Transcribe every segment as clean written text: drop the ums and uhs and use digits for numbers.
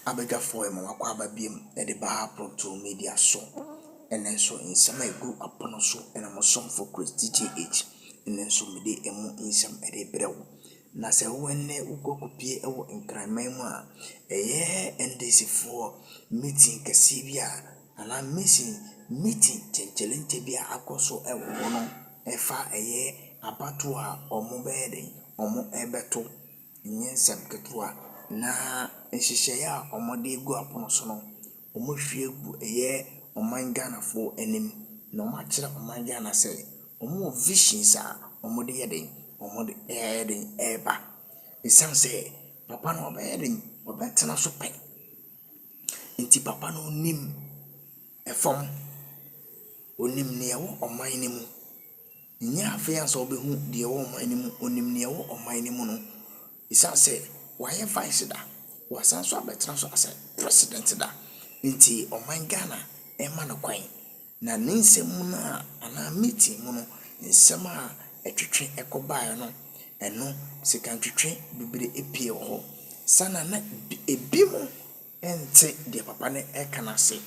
abega for mama kwa babiem na de ba proto media so enen so insama egu apono so ena mo som for Téryed enen so me de emu insam ede brewo na se wenne ukokopie ewo nkranman mu a NDC for meeting kasibia ana meeting chencelente bia akoso ewo no efa abato a omo beden omo ebeto nyensem ketua na nhihye ya omo de egu apono so no omo hwie egu oman Ghana for enim no ma kire oman Ghana say omo visions a omo de yeden omo de eba isam say papa no be yeden obetena so pen nti papa no nim efom onim ne yawo oman ni mu nya afia so obehu de yawo oman ni mu onim ne yawo oman ni mu no isam say why vice da wasan so abetena so as president da nti oman Ghana ema no kwan na nsem na ana meeting mu no nsem a etwetwe ekobae no eno sekantwetwe bibire epie ho sana na ebi mu ente de papa ne ekana se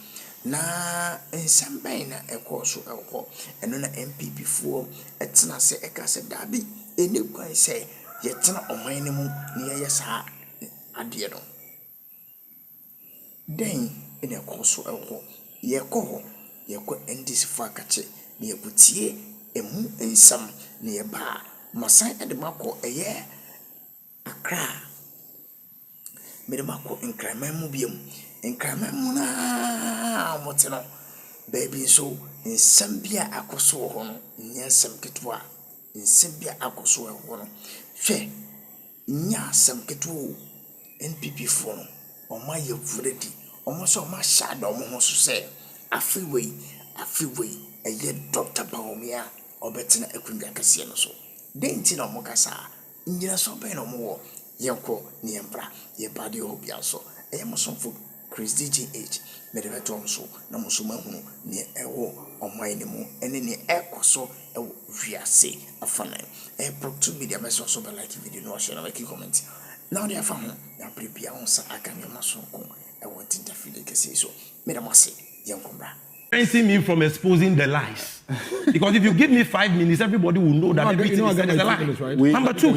na nsem ban na ekoso eho eno na MPP fo etena se eka se dabi eni kwan se yetena oman ne mu ne yesa ade no den ene ekoso eho yeko NDC fakache ne yakutie emu ensam ne yeba masan edemako akra medemako nkranman mu biem nkranman mu na moteno baby so ensam bia akoso ho no nyasam ketwa ensam bia akoso ho no hwe nyasam ketwo NPP fo no oma ye vuredi omo so ma shada omo ho so se afiwe Dr. Baumia obetina ekunja kase no so denti na omo kasa nyina so ben no mo yenko ne yembra ye bade obia so mo so fo Téryed medebeto so na mo so mahunu ne ewo oman ne mu ene ne ekoso ewo wiase afana proto media meso so be like video no share na make comment now they afa ho ya prepare on sa aka ne maso ko ewo tinta kase so medamase yenkombra preventing me from exposing the lies. Because if you give me 5 minutes, everybody will know that everything is a lie. Right? Number two,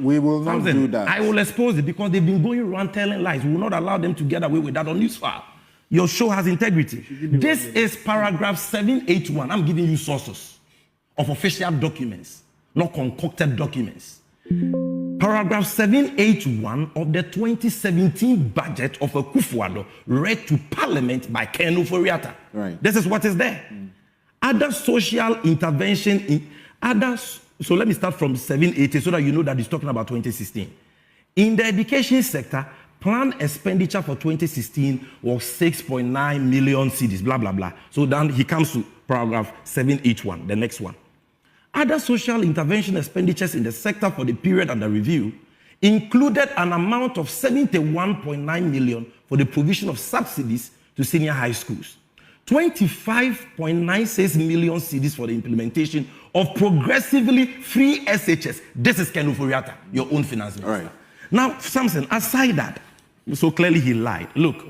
we will not do that. I will expose it because they've been going around telling lies. We will not allow them to get away with that on this file. Your show has integrity. This is paragraph 781. I'm giving you sources of official documents, not concocted documents. Paragraph 781 of the 2017 budget of Akufo-Addo read to Parliament by Ken Ofori-Atta. Right. This is what is there. Other social intervention in others. So let me start from 780 so that you know that he's talking about 2016. In the education sector, planned expenditure for 2016 was 6.9 million cedis, blah, blah, blah. So then he comes to paragraph 781, the next one. Other social intervention expenditures in the sector for the period under review included an amount of 71.9 million for the provision of subsidies to senior high schools, 25.96 million cedis for the implementation of progressively free SHS. This is Ken Ofori-Atta, your own finance minister. All right. Now, Samson, aside that, so clearly he lied. Look,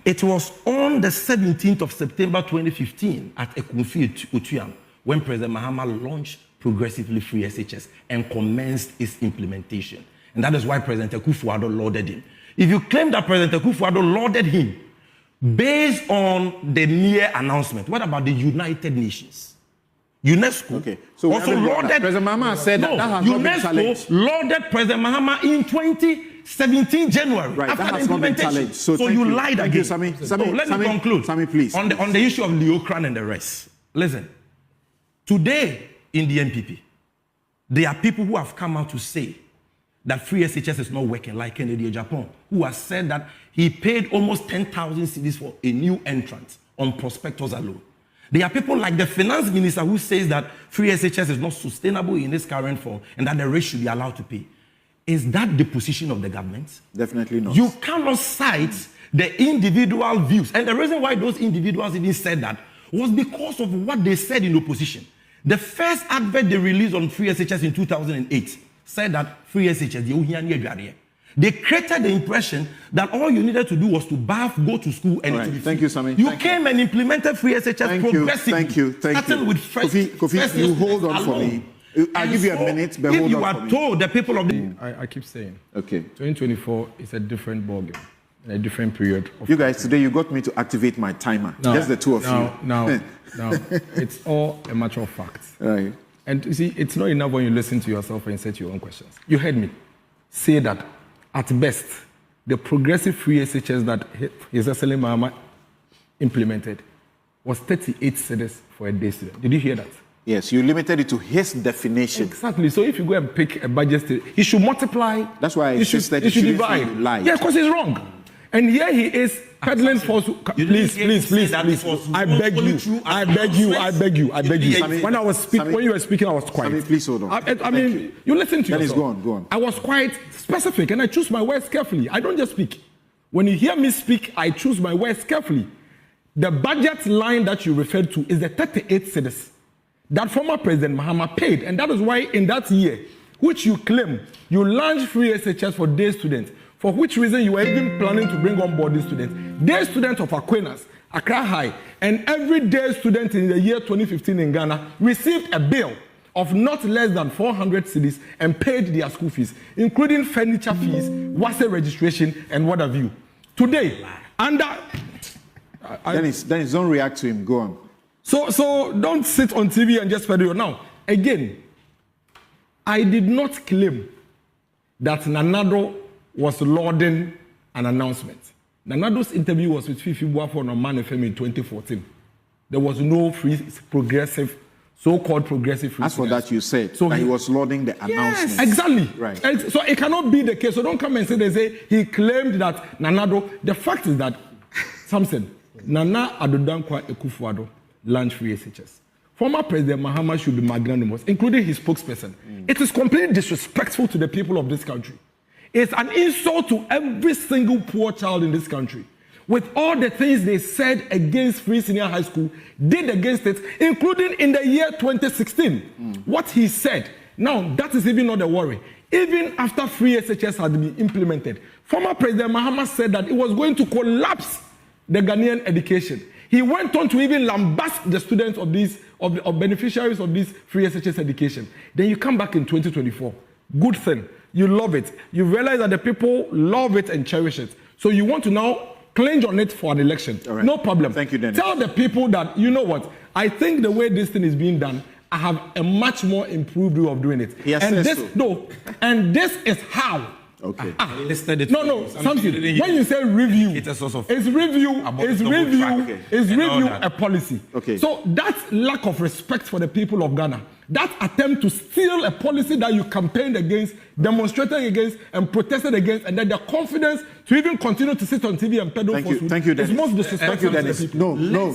it was on the 17th of September 2015 at Ekunfi Otuam when President Mahama launched progressively free SHS and commenced its implementation. And that is why President Akufo-Addo lauded him. If you claim that President Akufo-Addo lauded him based on the mere announcement, what about the United Nations? UNESCO also lauded... President Mahama said that has not been challenged. UNESCO lauded President Mahama in 2017 January after the implementation. So you lied again. Let me conclude. Sammy, please. On the issue of Leocran and the rest. Listen. Today, in the NPP, there are people who have come out to say that free SHS is not working, like Kennedy Japan, who has said that he paid almost 10,000 cedis for a new entrant on prospectors alone. There are people like the finance minister who says that free SHS is not sustainable in its current form and that the rate should be allowed to pay. Is that the position of the government? Definitely not. You cannot cite the individual views. And the reason why those individuals even said that was because of what they said in opposition. The first advert they released on free SHS in 2008 said that free SHS, They created the impression that all you needed to do was to bath, go to school, and right. to be free. Thank you, Sammy. You came and implemented free SHS progressively. Thank you. Starting with first. Kofi, you hold on for me. I'll give you a minute, but hold on for me. If you are told the people of the... I keep saying, okay, 2024 is a different ballgame, a different period. You guys, today you got me to activate my timer. Just the two of you. Now, it's all a matter of fact. Right. And you see, it's not enough when you listen to yourself and set your own questions. You heard me say that, at best, the progressive free SHS that His Excellency Mahama implemented was 38 cedis for a day student. Did you hear that? Yes, you limited it to his definition. Exactly. So if you go and pick a budget, he should multiply. That's why he should divide. Yeah, because he's wrong. And here he is peddling false. Please. I beg you. When you were speaking, I was quiet. Sammy, please hold on. I mean, you listen to yourself. Go on. I was quite specific, and I choose my words carefully. I don't just speak. When you hear me speak, I choose my words carefully. The budget line that you referred to is the 38 cedis that former President Mahama paid, and that is why in that year, which you claim, you launched free SHS for day students, for which reason you were even planning to bring on board these students. Day students of Aquinas, Accra High, and every day student in the year 2015 in Ghana received a bill of not less than 400 cedis and paid their school fees, including furniture fees, WASE registration, and what have you. Today, under... Dennis, don't react to him. Go on. So don't sit on TV and just peddle. Now, again, I did not claim that Nanado was lauding an announcement. Nanado's interview was with Fifi Boafo on Man FM in 2014. There was no progressive, so-called progressive free. As for that, you said that he was lauding the announcement. Exactly. Right. So it cannot be the case. So don't come and say he claimed that Nanado. The fact is that Samson, Nana Adodankwa Ekufuado launched free SHS. Former President Mahama should be magnanimous, including his spokesperson. It is completely disrespectful to the people of this country. It's an insult to every single poor child in this country. With all the things they said against free senior high school, did against it, including in the year 2016. What he said, now that is even not a worry. Even after free SHS had been implemented, former President Mahama said that it was going to collapse the Ghanaian education. He went on to even lambast the students of beneficiaries of this free SHS education. Then you come back in 2024. Good thing. You love it. You realize that the people love it and cherish it. So you want to now clinch on it for an election. Right. No problem. Thank you, Dennis. Tell the people that, you know what, I think the way this thing is being done, I have a much more improved way of doing it. And this is how. Okay. No, something. When you say review, it's a source of review a policy. Okay. So that lack of respect for the people of Ghana, that attempt to steal a policy that you campaigned against, demonstrated against, and protested against, and then the confidence to even continue to sit on TV and peddle falsehood Thank you, Dennis. is most disrespectful to the people. No.